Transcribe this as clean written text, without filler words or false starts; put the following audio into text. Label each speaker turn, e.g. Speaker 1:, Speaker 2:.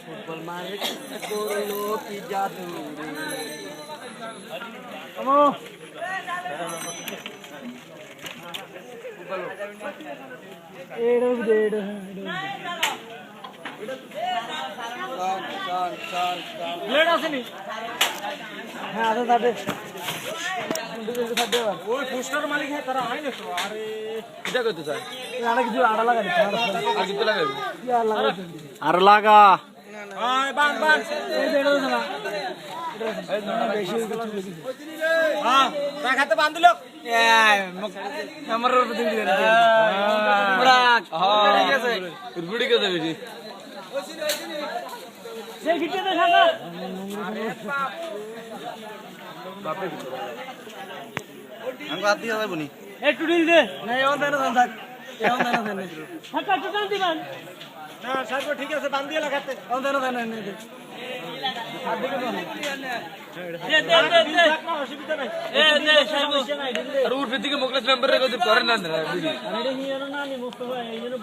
Speaker 1: football মালিক করলো কি জাদু
Speaker 2: ব্লেড আসেনি
Speaker 1: হ্যাঁ আছে তাতে
Speaker 2: ওই পোস্টার মালিক হ্যাঁ তারা হয় না তো আরে
Speaker 3: এটা করতে চাই
Speaker 1: আড়া কিছু আড়া লাগানি
Speaker 3: আর কিছু লাগাবি
Speaker 1: কি আর লাগাই
Speaker 3: আর লাগা
Speaker 2: আয় বান বান
Speaker 1: এই যে এটা না বেশি
Speaker 2: হ্যাঁ তার হাতে বাঁধ দিল
Speaker 1: আমার দিন দিবেন
Speaker 3: ঠিক আছে বুড়ি কে দেবে
Speaker 1: সেই গিটে দে সাদা
Speaker 3: আমি আদি যাবে বনি
Speaker 1: একটু ঢিল দে না এমন দেন থাক এমন দেন থাক একটু টান দিবেন
Speaker 2: না সাহেব ঠিক আছে বাঁধ দিয়ে লাগাতে
Speaker 1: এমন দেন দে হাত দিকে বল দে
Speaker 2: অসুবিধা নাই
Speaker 1: দে সাহেব
Speaker 3: আর ওর দিকে মোকলেশ মেম্বার রে কইতে পারেন না
Speaker 1: আমি এটা নিয়ে না নি মুস্তফা এই জন্য